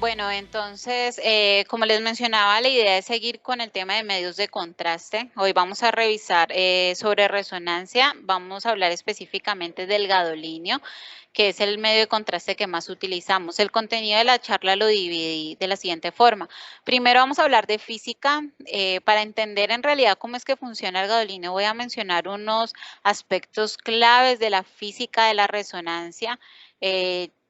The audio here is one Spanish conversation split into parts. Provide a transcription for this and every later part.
Bueno, entonces, como les mencionaba, la idea es seguir con el tema de medios de contraste. Hoy vamos a revisar sobre resonancia. Vamos a hablar específicamente del gadolinio, que es el medio de contraste que más utilizamos. El contenido de la charla lo dividí de la siguiente forma. Primero vamos a hablar de física. Para entender en realidad cómo es que funciona el gadolinio, voy a mencionar unos aspectos claves de la física de la resonancia.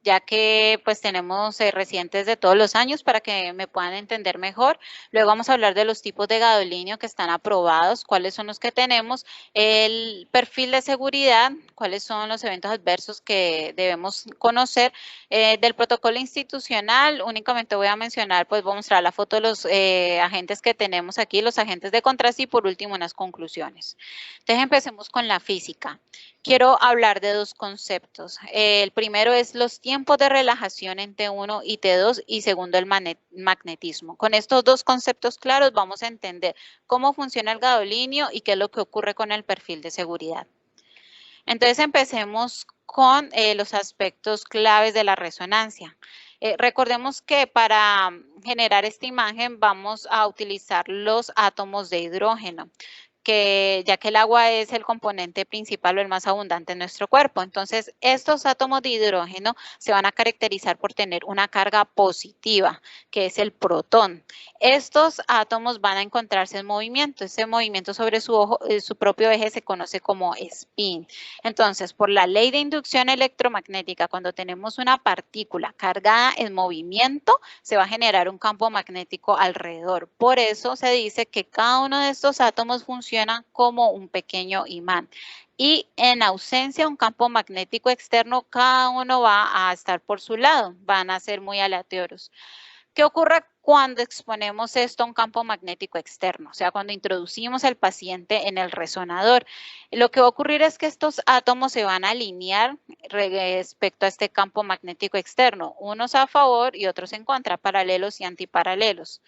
Ya que pues tenemos residentes de todos los años para que me puedan entender mejor. Luego vamos a hablar de los tipos de gadolinio que están aprobados, cuáles son los que tenemos, el perfil de seguridad, cuáles son los eventos adversos que debemos conocer, del protocolo institucional. Únicamente voy a mencionar, pues voy a mostrar la foto de los agentes que tenemos aquí, los agentes de contraste, y por último unas conclusiones. Entonces empecemos con la física. Quiero hablar de dos conceptos. El primero es los tiempos de relajación en T1 y T2 y segundo el magnetismo. Con estos dos conceptos claros vamos a entender cómo funciona el gadolinio y qué es lo que ocurre con el perfil de seguridad. Entonces empecemos con los aspectos claves de la resonancia. Recordemos que para generar esta imagen vamos a utilizar los átomos de hidrógeno, ya que el agua es el componente principal o el más abundante en nuestro cuerpo. Entonces, estos átomos de hidrógeno se van a caracterizar por tener una carga positiva, que es el protón. Estos átomos van a encontrarse en movimiento. Ese movimiento sobre su propio eje se conoce como spin. Entonces, por la ley de inducción electromagnética, cuando tenemos una partícula cargada en movimiento, se va a generar un campo magnético alrededor. Por eso se dice que cada uno de estos átomos funciona como un pequeño imán. Y en ausencia de un campo magnético externo, cada uno va a estar por su lado, van a ser muy aleatorios. ¿Qué ocurre cuando exponemos esto a un campo magnético externo? O sea, cuando introducimos al paciente en el resonador. Lo que va a ocurrir es que estos átomos se van a alinear respecto a este campo magnético externo, unos a favor y otros en contra, paralelos y antiparalelos.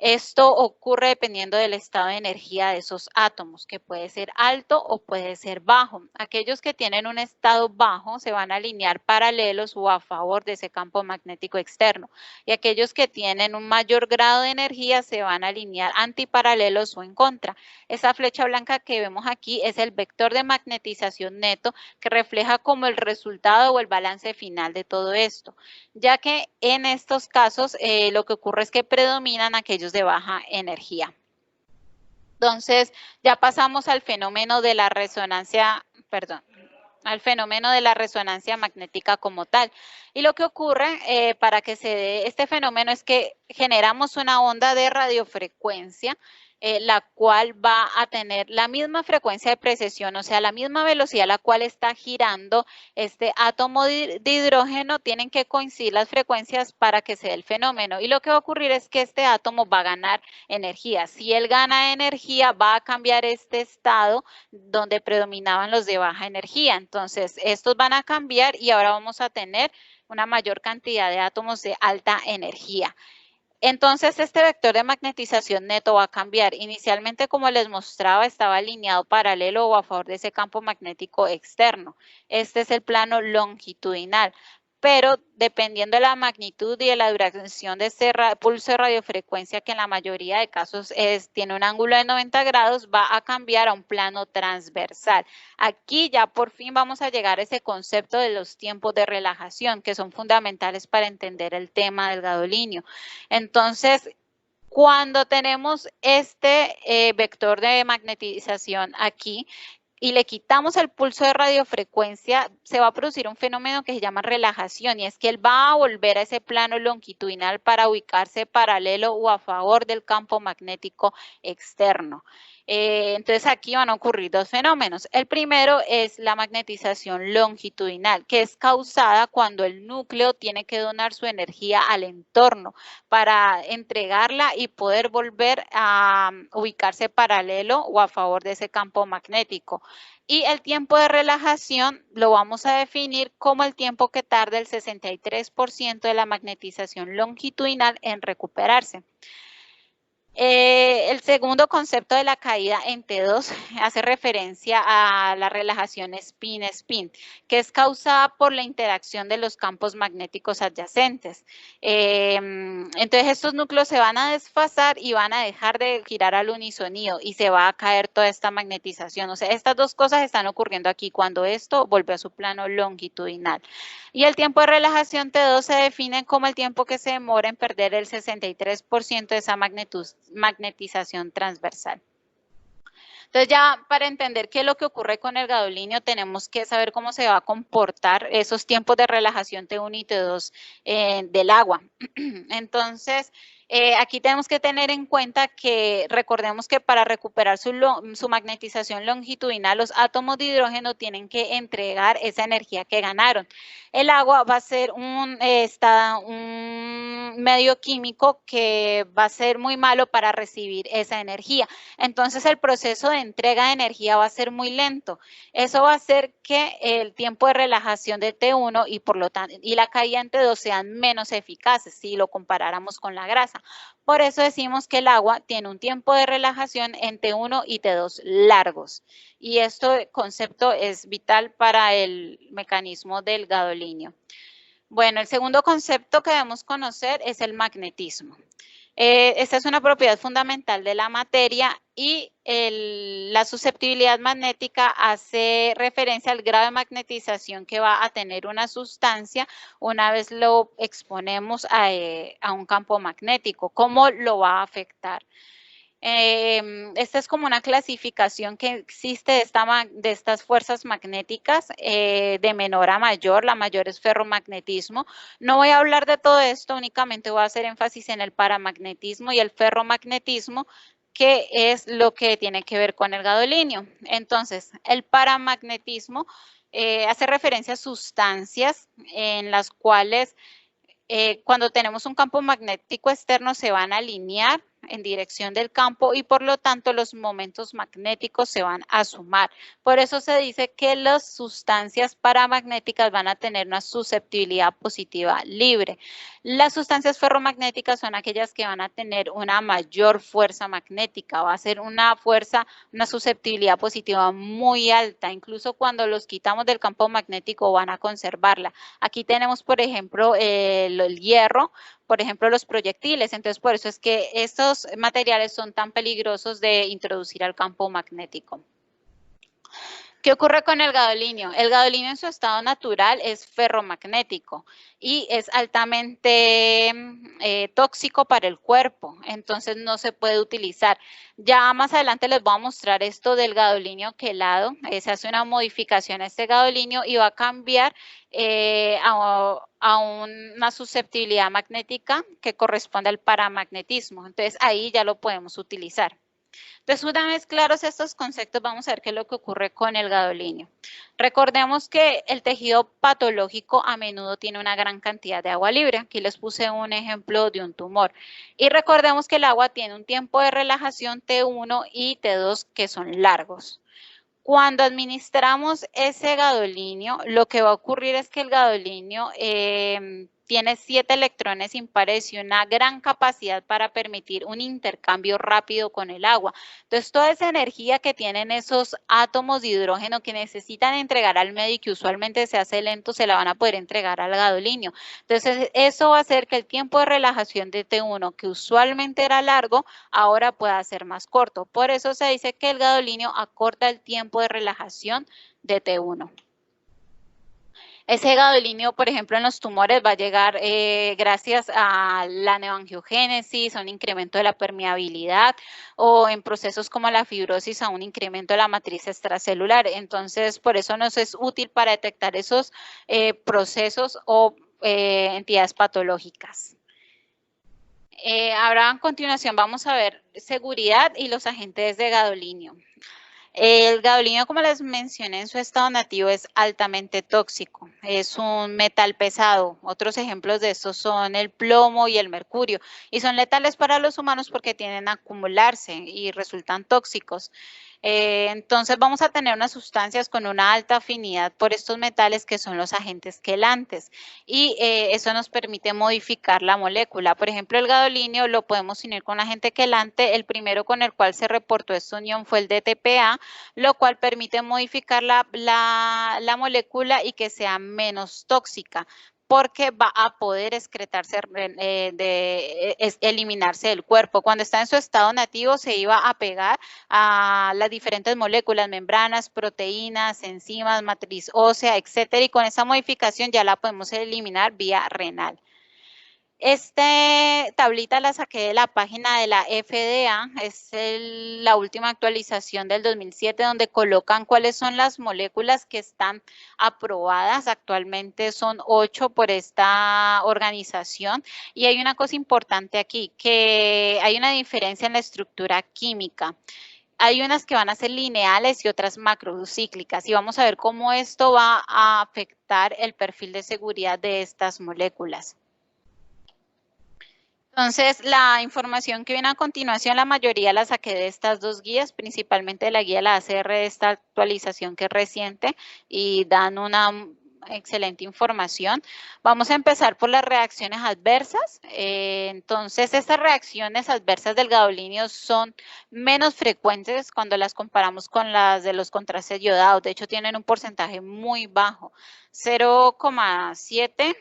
Esto ocurre dependiendo del estado de energía de esos átomos, que puede ser alto o puede ser bajo. Aquellos que tienen un estado bajo se van a alinear paralelos o a favor de ese campo magnético externo. Y aquellos que tienen un mayor grado de energía se van a alinear antiparalelos o en contra. Esa flecha blanca que vemos aquí es el vector de magnetización neto que refleja como el resultado o el balance final de todo esto, ya que en estos casos lo que ocurre es que predominan aquellos de baja energía. Entonces, ya pasamos al fenómeno de la resonancia, perdón, al fenómeno de la resonancia magnética como tal. Y lo que ocurre para que se dé este fenómeno es que generamos una onda de radiofrecuencia, la cual va a tener la misma frecuencia de precesión, o sea, la misma velocidad a la cual está girando este átomo de hidrógeno. Tienen que coincidir las frecuencias para que se dé el fenómeno. Y lo que va a ocurrir es que este átomo va a ganar energía. Si él gana energía, va a cambiar este estado donde predominaban los de baja energía. Entonces, estos van a cambiar y ahora vamos a tener una mayor cantidad de átomos de alta energía. Entonces, este vector de magnetización neto va a cambiar. Inicialmente, como les mostraba, estaba alineado paralelo o a favor de ese campo magnético externo. Este es el plano longitudinal. Pero dependiendo de la magnitud y de la duración de este pulso de radiofrecuencia, que en la mayoría de casos tiene un ángulo de 90 grados, va a cambiar a un plano transversal. Aquí ya por fin vamos a llegar a ese concepto de los tiempos de relajación, que son fundamentales para entender el tema del gadolinio. Entonces, cuando tenemos este vector de magnetización aquí y le quitamos el pulso de radiofrecuencia, se va a producir un fenómeno que se llama relajación, y es que él va a volver a ese plano longitudinal para ubicarse paralelo o a favor del campo magnético externo. Entonces aquí van a ocurrir dos fenómenos. El primero es la magnetización longitudinal, que es causada cuando el núcleo tiene que donar su energía al entorno para entregarla y poder volver a ubicarse paralelo o a favor de ese campo magnético. Y el tiempo de relajación lo vamos a definir como el tiempo que tarda el 63% de la magnetización longitudinal en recuperarse. El segundo concepto de la caída en T2 hace referencia a la relajación spin-spin, que es causada por la interacción de los campos magnéticos adyacentes. Entonces estos núcleos se van a desfasar y van a dejar de girar al unisonido y se va a caer toda esta magnetización. O sea, estas dos cosas están ocurriendo aquí cuando esto vuelve a su plano longitudinal. Y el tiempo de relajación T2 se define como el tiempo que se demora en perder el 63% de esa magnetización transversal. Entonces ya para entender qué es lo que ocurre con el gadolinio tenemos que saber cómo se va a comportar esos tiempos de relajación T1 y T2 del agua. Entonces, aquí tenemos que tener en cuenta que recordemos que para recuperar su magnetización longitudinal, los átomos de hidrógeno tienen que entregar esa energía que ganaron. El agua va a ser un medio químico que va a ser muy malo para recibir esa energía. Entonces el proceso de entrega de energía va a ser muy lento. Eso va a hacer que el tiempo de relajación de T1 y por lo tanto y la caída en T2 sean menos eficaces si lo comparáramos con la grasa. Por eso decimos que el agua tiene un tiempo de relajación en T1 y T2 largos. Y este concepto es vital para el mecanismo del gadolinio. Bueno, el segundo concepto que debemos conocer es el magnetismo. Esta es una propiedad fundamental de la materia y la susceptibilidad magnética hace referencia al grado de magnetización que va a tener una sustancia una vez lo exponemos a un campo magnético, cómo lo va a afectar. Esta es como una clasificación que existe de estas fuerzas magnéticas de menor a mayor. La mayor es ferromagnetismo. No voy a hablar de todo esto, únicamente voy a hacer énfasis en el paramagnetismo y el ferromagnetismo, que es lo que tiene que ver con el gadolinio. Entonces, el paramagnetismo hace referencia a sustancias en las cuales cuando tenemos un campo magnético externo se van a alinear en dirección del campo y por lo tanto los momentos magnéticos se van a sumar. Por eso se dice que las sustancias paramagnéticas van a tener una susceptibilidad positiva libre. Las sustancias ferromagnéticas son aquellas que van a tener una mayor fuerza magnética, va a ser una fuerza, una susceptibilidad positiva muy alta, incluso cuando los quitamos del campo magnético van a conservarla. Aquí tenemos, por ejemplo, el hierro, por ejemplo, los proyectiles. Entonces, por eso es que estos materiales son tan peligrosos de introducir al campo magnético. ¿Qué ocurre con el gadolinio? El gadolinio en su estado natural es ferromagnético y es altamente tóxico para el cuerpo, entonces no se puede utilizar. Ya más adelante les voy a mostrar esto del gadolinio quelado. Se hace una modificación a este gadolinio y va a cambiar a una susceptibilidad magnética que corresponde al paramagnetismo. Entonces ahí ya lo podemos utilizar. Entonces, una vez claros estos conceptos, vamos a ver qué es lo que ocurre con el gadolinio. Recordemos que el tejido patológico a menudo tiene una gran cantidad de agua libre. Aquí les puse un ejemplo de un tumor. Y recordemos que el agua tiene un tiempo de relajación T1 y T2 que son largos. Cuando administramos ese gadolinio, lo que va a ocurrir es que el gadolinio tiene 7 electrones impares y una gran capacidad para permitir un intercambio rápido con el agua. Entonces, toda esa energía que tienen esos átomos de hidrógeno que necesitan entregar al medio y que usualmente se hace lento, se la van a poder entregar al gadolinio. Entonces, eso va a hacer que el tiempo de relajación de T1, que usualmente era largo, ahora pueda ser más corto. Por eso se dice que el gadolinio acorta el tiempo de relajación de T1. Ese gadolinio, por ejemplo, en los tumores va a llegar gracias a la neoangiogénesis, a un incremento de la permeabilidad o en procesos como la fibrosis a un incremento de la matriz extracelular. Entonces, por eso nos es útil para detectar esos procesos o entidades patológicas. Ahora, a continuación, vamos a ver seguridad y los agentes de gadolinio. El gadolinio, como les mencioné, en su estado nativo es altamente tóxico. Es un metal pesado. Otros ejemplos de estos son el plomo y el mercurio. Y son letales para los humanos porque tienden a acumularse y resultan tóxicos. Entonces vamos a tener unas sustancias con una alta afinidad por estos metales que son los agentes quelantes y eso nos permite modificar la molécula. Por ejemplo, el gadolinio lo podemos unir con un agente quelante. El primero con el cual se reportó esta unión fue el DTPA, lo cual permite modificar la molécula y que sea menos tóxica, porque va a poder excretarse, eliminarse del cuerpo. Cuando está en su estado nativo se iba a pegar a las diferentes moléculas, membranas, proteínas, enzimas, matriz ósea, etcétera, y con esa modificación ya la podemos eliminar vía renal. Tablita la saqué de la página de la FDA, es la última actualización del 2007, donde colocan cuáles son las moléculas que están aprobadas. Actualmente son 8 por esta organización. Y hay una cosa importante aquí, que hay una diferencia en la estructura química. Hay unas que van a ser lineales y otras macrocíclicas. Y vamos a ver cómo esto va a afectar el perfil de seguridad de estas moléculas. Entonces, la información que viene a continuación, la mayoría la saqué de estas dos guías, principalmente de la guía de la ACR, de esta actualización que es reciente y dan una excelente información. Vamos a empezar por las reacciones adversas. Entonces, estas reacciones adversas del gadolinio son menos frecuentes cuando las comparamos con las de los contrastes yodados. De hecho, tienen un porcentaje muy bajo, 0,7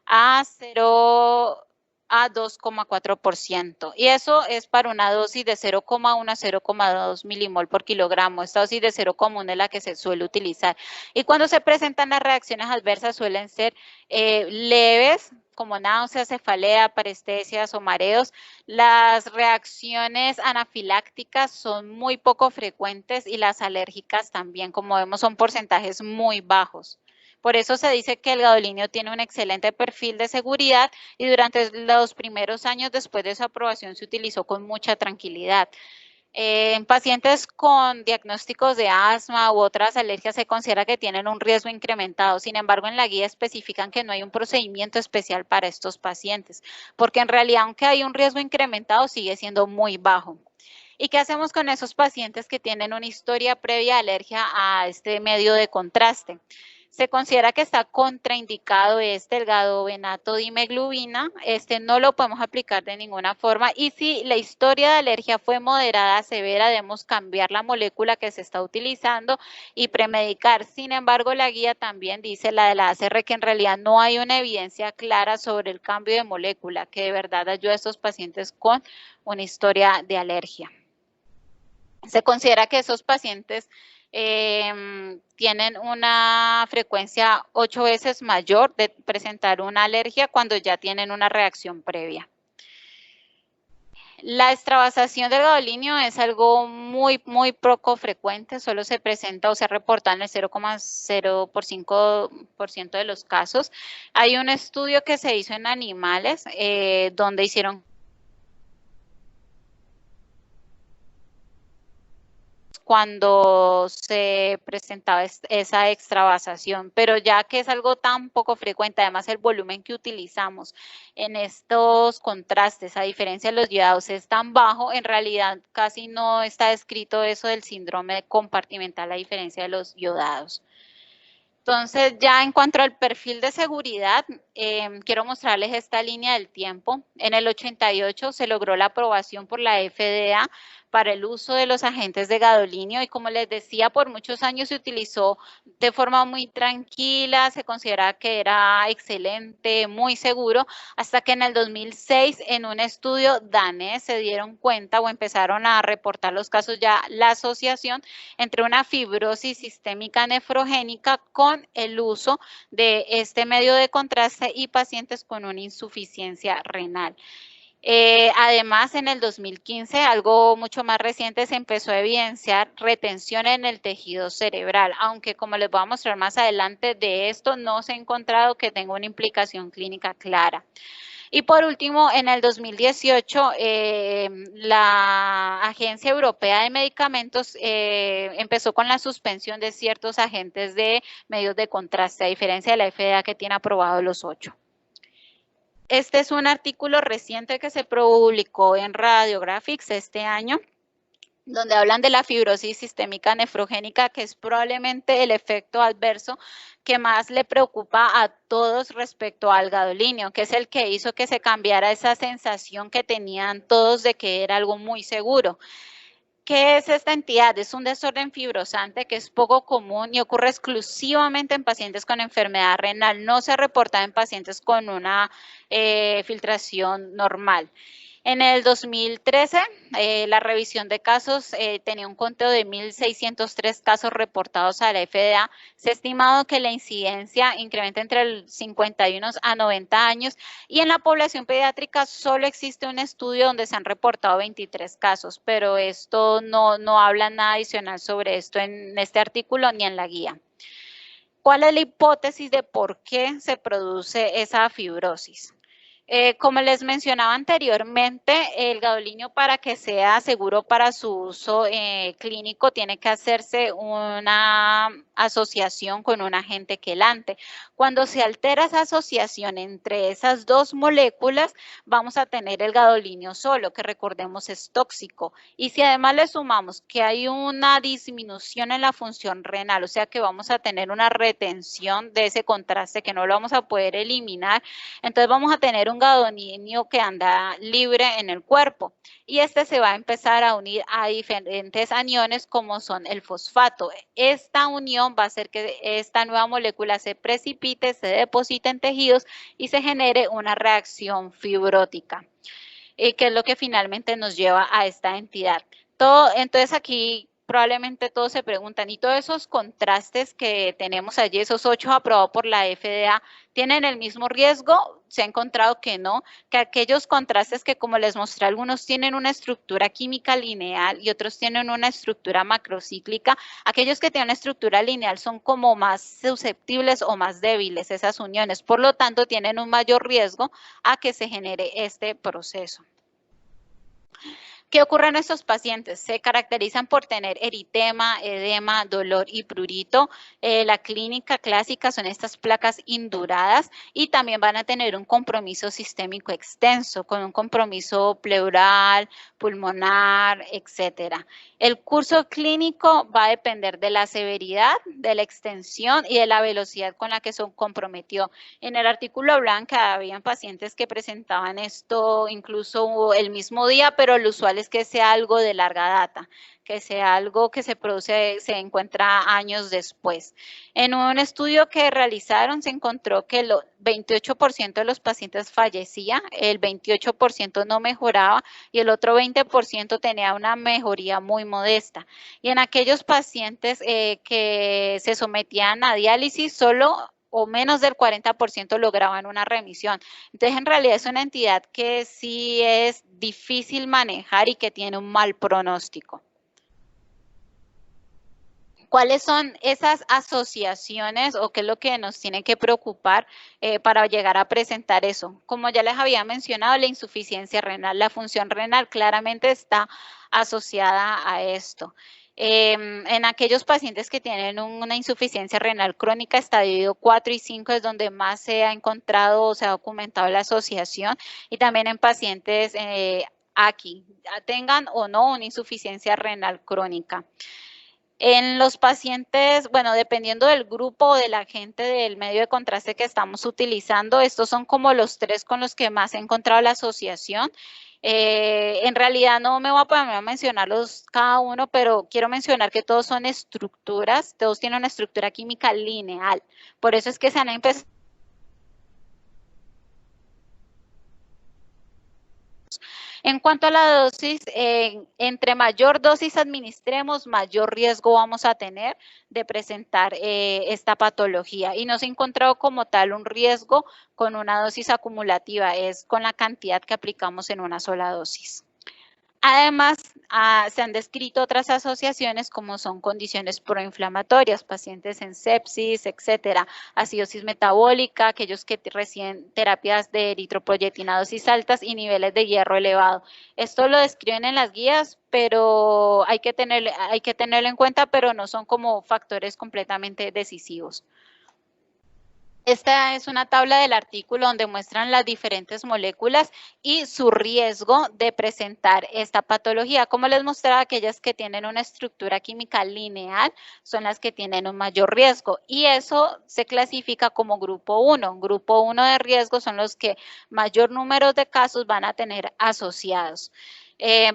a 0 a 2,4%. Y eso es para una dosis de 0,1 a 0,2 milimol por kilogramo. Esta dosis de 0,1 es la que se suele utilizar. Y cuando se presentan las reacciones adversas suelen ser leves, como náuseas, cefalea, parestesias o mareos. Las reacciones anafilácticas son muy poco frecuentes y las alérgicas también, como vemos, son porcentajes muy bajos. Por eso se dice que el gadolinio tiene un excelente perfil de seguridad y durante los primeros años después de su aprobación se utilizó con mucha tranquilidad. En pacientes con diagnósticos de asma u otras alergias se considera que tienen un riesgo incrementado. Sin embargo, en la guía especifican que no hay un procedimiento especial para estos pacientes, porque en realidad, aunque hay un riesgo incrementado, sigue siendo muy bajo. ¿Y qué hacemos con esos pacientes que tienen una historia previa de alergia a este medio de contraste? Se considera que está contraindicado el gadovenato dimeglubina. No lo podemos aplicar de ninguna forma. Y si la historia de alergia fue moderada, severa, debemos cambiar la molécula que se está utilizando y premedicar. Sin embargo, la guía también dice, la de la ACR, que en realidad no hay una evidencia clara sobre el cambio de molécula, que de verdad ayuda a estos pacientes con una historia de alergia. Se considera que esos pacientes tienen una frecuencia 8 veces mayor de presentar una alergia cuando ya tienen una reacción previa. La extravasación del gadolinio es algo muy poco frecuente, solo se presenta o se reporta en el 0,05% de los casos. Hay un estudio que se hizo en animales donde hicieron cuando se presentaba esa extravasación, pero ya que es algo tan poco frecuente, además el volumen que utilizamos en estos contrastes, a diferencia de los yodados, es tan bajo, en realidad casi no está descrito eso del síndrome compartimental a diferencia de los yodados. Entonces, ya en cuanto al perfil de seguridad, quiero mostrarles esta línea del tiempo. En el 88 se logró la aprobación por la FDA para el uso de los agentes de gadolinio y como les decía, por muchos años se utilizó de forma muy tranquila, se considera que era excelente, muy seguro, hasta que en el 2006 en un estudio danés se dieron cuenta o empezaron a reportar los casos ya la asociación entre una fibrosis sistémica nefrogénica con el uso de este medio de contraste y pacientes con una insuficiencia renal. Además, en el 2015, algo mucho más reciente, se empezó a evidenciar retención en el tejido cerebral, aunque como les voy a mostrar más adelante, de esto no se ha encontrado que tenga una implicación clínica clara. Y por último, en el 2018, la Agencia Europea de Medicamentos empezó con la suspensión de ciertos agentes de medios de contraste, a diferencia de la FDA que tiene aprobado los 8. Este es un artículo reciente que se publicó en Radiographics este año, donde hablan de la fibrosis sistémica nefrogénica, que es probablemente el efecto adverso que más le preocupa a todos respecto al gadolínio, que es el que hizo que se cambiara esa sensación que tenían todos de que era algo muy seguro. ¿Qué es esta entidad? Es un desorden fibrosante que es poco común y ocurre exclusivamente en pacientes con enfermedad renal. No se reporta en pacientes con una filtración normal. En el 2013, la revisión de casos tenía un conteo de 1.603 casos reportados a la FDA. Se ha estimado que la incidencia incrementa entre el 51 a 90 años y en la población pediátrica solo existe un estudio donde se han reportado 23 casos, pero esto no habla nada adicional sobre esto en este artículo ni en la guía. ¿Cuál es la hipótesis de por qué se produce esa fibrosis? Como les mencionaba anteriormente, el gadolínio para que sea seguro para su uso clínico tiene que hacerse una asociación con un agente quelante. Cuando se altera esa asociación entre esas dos moléculas, vamos a tener el gadolínio solo, que recordemos es tóxico. Y si además le sumamos que hay una disminución en la función renal, o sea que vamos a tener una retención de ese contraste que no lo vamos a poder eliminar, entonces vamos a tener un gadolínio que anda libre en el cuerpo y este se va a empezar a unir a diferentes aniones como son el fosfato. Esta unión va a hacer que esta nueva molécula se precipite, se deposite en tejidos y se genere una reacción fibrótica, que es lo que finalmente nos lleva a esta entidad. Entonces aquí probablemente todos se preguntan, ¿y todos esos contrastes que tenemos allí, esos 8 aprobados por la FDA, tienen el mismo riesgo? Se ha encontrado que no, que aquellos contrastes que, como les mostré, algunos tienen una estructura química lineal y otros tienen una estructura macrocíclica, aquellos que tienen una estructura lineal son como más susceptibles o más débiles esas uniones, por lo tanto tienen un mayor riesgo a que se genere este proceso. ¿Qué ocurre en estos pacientes? Se caracterizan por tener eritema, edema, dolor y prurito. La clínica clásica son estas placas induradas y también van a tener un compromiso sistémico extenso, con un compromiso pleural, pulmonar, etcétera. El curso clínico va a depender de la severidad, de la extensión y de la velocidad con la que se comprometió. En el artículo hablan que habían pacientes que presentaban esto incluso el mismo día, pero lo usual es que sea algo de larga data, que sea algo que se encuentra años después. En un estudio que realizaron se encontró que el 28% de los pacientes fallecía, el 28% no mejoraba y el otro 20% tenía una mejoría muy modesta. Y en aquellos pacientes que se sometían a diálisis, solo o menos del 40% lograban una remisión. Entonces, en realidad es una entidad que sí es difícil manejar y que tiene un mal pronóstico. ¿Cuáles son esas asociaciones o qué es lo que nos tiene que preocupar para llegar a presentar eso? Como ya les había mencionado, la insuficiencia renal, la función renal claramente está asociada a esto. En aquellos pacientes que tienen una insuficiencia renal crónica, estadio 4 y 5 es donde más se ha encontrado o se ha documentado la asociación, y también en pacientes aquí, tengan o no una insuficiencia renal crónica. En los pacientes, bueno, dependiendo del grupo o del agente del medio de contraste que estamos utilizando, estos son como los 3 con los que más he encontrado la asociación. En realidad no me voy a poner a mencionarlos cada uno, pero quiero mencionar que todos son estructuras, todos tienen una estructura química lineal. Por eso es que se han empezado. En cuanto a la dosis, entre mayor dosis administremos, mayor riesgo vamos a tener de presentar esta patología. Y no se ha encontrado como tal un riesgo con una dosis acumulativa, es con la cantidad que aplicamos en una sola dosis. Además, se han descrito otras asociaciones como son condiciones proinflamatorias, pacientes en sepsis, etcétera, acidosis metabólica, aquellos que reciben terapias de eritropoyetinosis altas y niveles de hierro elevado. Esto lo describen en las guías, pero hay que tenerlo en cuenta, pero no son como factores completamente decisivos. Esta es una tabla del artículo donde muestran las diferentes moléculas y su riesgo de presentar esta patología. Como les mostraba, aquellas que tienen una estructura química lineal son las que tienen un mayor riesgo y eso se clasifica como grupo 1. Grupo 1 de riesgo son los que mayor número de casos van a tener asociados.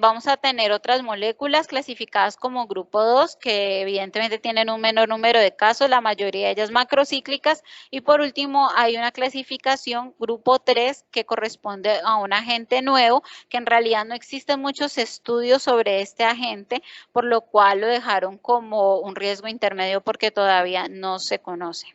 Vamos a tener otras moléculas clasificadas como grupo 2, que evidentemente tienen un menor número de casos, la mayoría de ellas macrocíclicas, y por último hay una clasificación grupo 3 que corresponde a un agente nuevo, que en realidad no existen muchos estudios sobre este agente, por lo cual lo dejaron como un riesgo intermedio porque todavía no se conoce.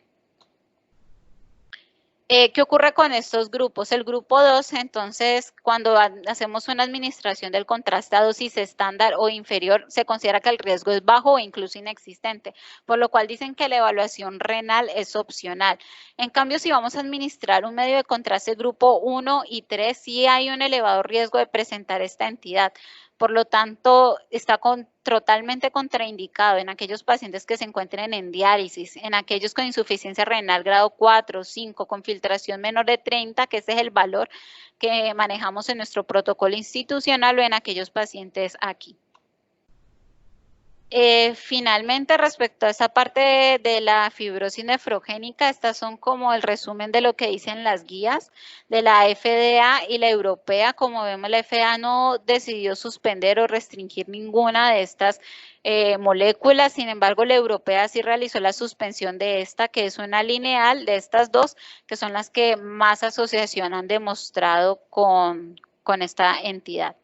¿Qué ocurre con estos grupos? El grupo 2, entonces, cuando hacemos una administración del contraste a dosis estándar o inferior, se considera que el riesgo es bajo o incluso inexistente, por lo cual dicen que la evaluación renal es opcional. En cambio, si vamos a administrar un medio de contraste grupo 1 y 3, sí hay un elevado riesgo de presentar esta entidad. Por lo tanto, está totalmente contraindicado en aquellos pacientes que se encuentren en diálisis, en aquellos con insuficiencia renal grado 4 o 5, con filtración menor de 30, que ese es el valor que manejamos en nuestro protocolo institucional, o en aquellos pacientes aquí. Finalmente, respecto a esa parte de la fibrosis nefrogénica, estas son como el resumen de lo que dicen las guías de la FDA y la europea. Como vemos, la FDA no decidió suspender o restringir ninguna de estas moléculas. Sin embargo, la europea sí realizó la suspensión de esta, que es una lineal de estas dos, que son las que más asociación han demostrado con esta entidad.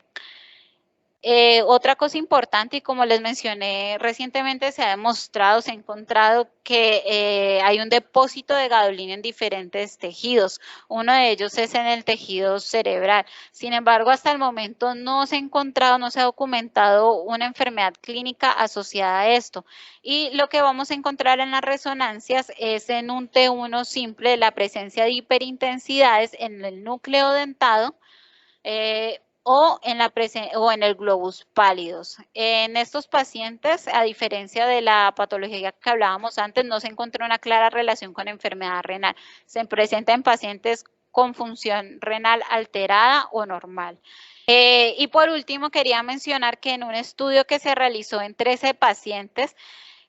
Otra cosa importante, y como les mencioné recientemente, se ha demostrado, se ha encontrado que hay un depósito de gadolina en diferentes tejidos. Uno de ellos es en el tejido cerebral. Sin embargo, hasta el momento no se ha encontrado, no se ha documentado una enfermedad clínica asociada a esto. Y lo que vamos a encontrar en las resonancias es en un T1 simple la presencia de hiperintensidades en el núcleo dentado, o en el globus pálidos. En estos pacientes, a diferencia de la patología que hablábamos antes, no se encontró una clara relación con enfermedad renal. Se presenta en pacientes con función renal alterada o normal. Y por último, quería mencionar que en un estudio que se realizó en 13 pacientes,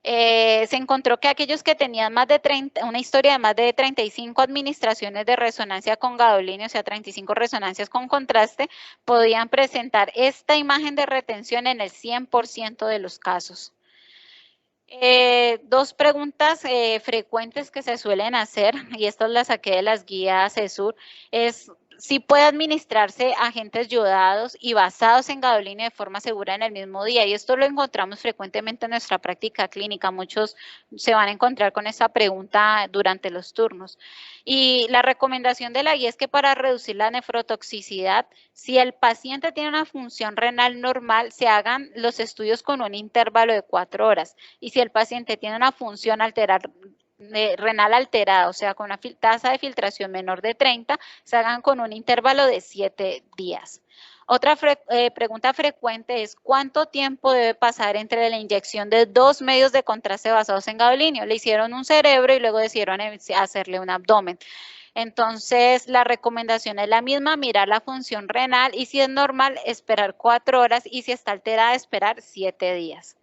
se encontró que aquellos que tenían más de 30, una historia de más de 35 administraciones de resonancia con gadolínio, o sea, 35 resonancias con contraste, podían presentar esta imagen de retención en el 100% de los casos. Dos preguntas frecuentes que se suelen hacer, y estas las saqué de las guías ESUR, es si puede administrarse agentes yodados y basados en gadolínio de forma segura en el mismo día, y esto lo encontramos frecuentemente en nuestra práctica clínica. Muchos se van a encontrar con esta pregunta durante los turnos. Y la recomendación de la guía es que para reducir la nefrotoxicidad, si el paciente tiene una función renal normal, se hagan los estudios con un intervalo de 4 horas. Y si el paciente tiene una función renal alterada, o sea, con una tasa de filtración menor de 30, se hagan con un intervalo de 7 días. Otra pregunta frecuente es ¿cuánto tiempo debe pasar entre la inyección de 2 medios de contraste basados en gadolínio? Le hicieron un cerebro y luego decidieron hacerle un abdomen. Entonces, la recomendación es la misma, mirar la función renal, y si es normal, esperar 4 horas, y si está alterada, esperar 7 días.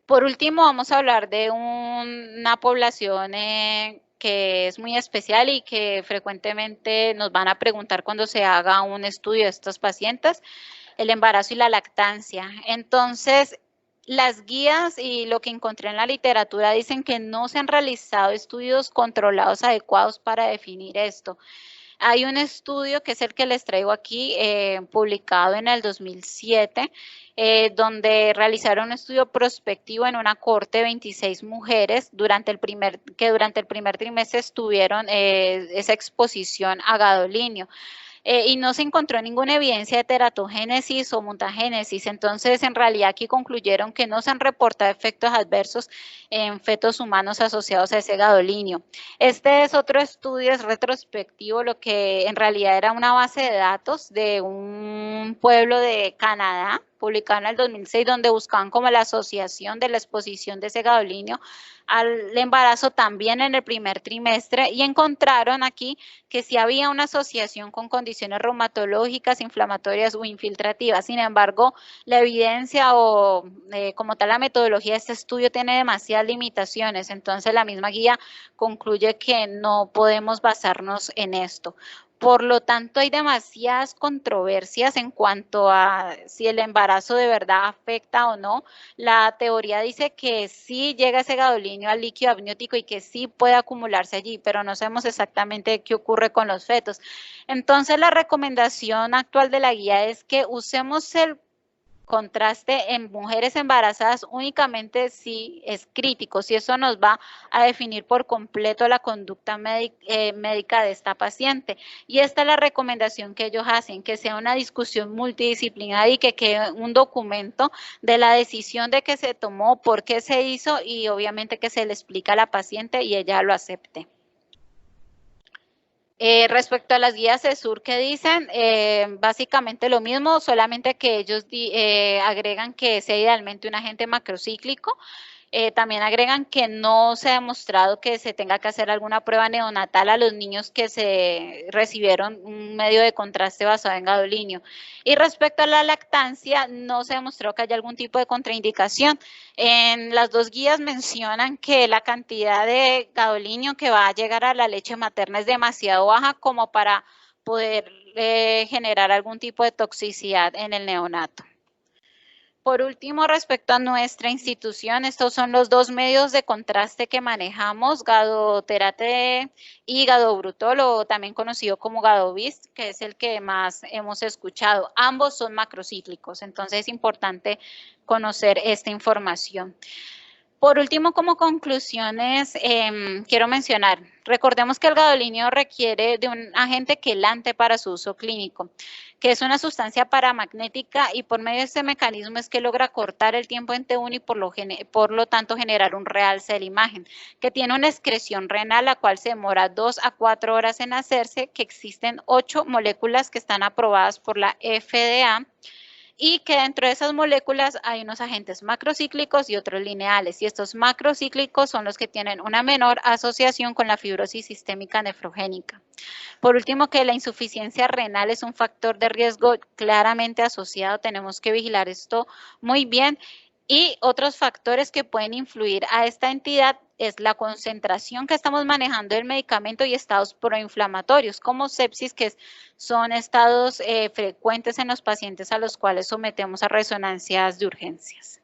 Por último, vamos a hablar de una población que es muy especial y que frecuentemente nos van a preguntar cuando se haga un estudio de estos pacientes, el embarazo y la lactancia. Entonces, las guías y lo que encontré en la literatura dicen que no se han realizado estudios controlados adecuados para definir esto. Hay un estudio que es el que les traigo aquí, publicado en el 2007, donde realizaron un estudio prospectivo en una cohorte de 26 mujeres que durante el primer trimestre tuvieron esa exposición a gadolínio. Y no se encontró ninguna evidencia de teratogénesis o mutagénesis. Entonces, en realidad aquí concluyeron que no se han reportado efectos adversos en fetos humanos asociados a ese gadolínio. Este es otro estudio, es retrospectivo, lo que en realidad era una base de datos de un pueblo de Canadá, publicado en el 2006, donde buscaban como la asociación de la exposición de ese gadolínio al embarazo también en el primer trimestre, y encontraron aquí que sí había una asociación con condiciones reumatológicas, inflamatorias o infiltrativas. Sin embargo, la evidencia o como tal la metodología de este estudio tiene demasiadas limitaciones, entonces la misma guía concluye que no podemos basarnos en esto. Por lo tanto, hay demasiadas controversias en cuanto a si el embarazo de verdad afecta o no. La teoría dice que sí llega ese gadolínio al líquido amniótico y que sí puede acumularse allí, pero no sabemos exactamente qué ocurre con los fetos. Entonces, la recomendación actual de la guía es que usemos el contraste en mujeres embarazadas únicamente si es crítico, si eso nos va a definir por completo la conducta médica de esta paciente. Y esta es la recomendación que ellos hacen, que sea una discusión multidisciplinaria y que quede un documento de la decisión de que se tomó, por qué se hizo y obviamente que se le explica a la paciente y ella lo acepte. Respecto a las guías de sur que dicen, básicamente lo mismo, solamente que ellos agregan que sea idealmente un agente macrocíclico. También agregan que no se ha demostrado que se tenga que hacer alguna prueba neonatal a los niños que se recibieron un medio de contraste basado en gadolínio. Y respecto a la lactancia, no se demostró que haya algún tipo de contraindicación. En las dos guías mencionan que la cantidad de gadolínio que va a llegar a la leche materna es demasiado baja como para poder generar algún tipo de toxicidad en el neonato. Por último, respecto a nuestra institución, estos son los dos medios de contraste que manejamos, gadoterate y gadobrutol, o también conocido como gadovist, que es el que más hemos escuchado. Ambos son macrocíclicos, entonces es importante conocer esta información. Por último, como conclusiones, quiero mencionar, recordemos que el gadolínio requiere de un agente quelante para su uso clínico, que es una sustancia paramagnética y por medio de este mecanismo es que logra cortar el tiempo en T1 y por lo tanto generar un realce de la imagen, que tiene una excreción renal, la cual se demora 2 a 4 horas en hacerse, que existen 8 moléculas que están aprobadas por la FDA, y que dentro de esas moléculas hay unos agentes macrocíclicos y otros lineales, y estos macrocíclicos son los que tienen una menor asociación con la fibrosis sistémica nefrogénica. Por último, que la insuficiencia renal es un factor de riesgo claramente asociado, tenemos que vigilar esto muy bien. Y otros factores que pueden influir a esta entidad es la concentración que estamos manejando del medicamento y estados proinflamatorios, como sepsis, que son estados frecuentes en los pacientes a los cuales sometemos a resonancias de urgencias.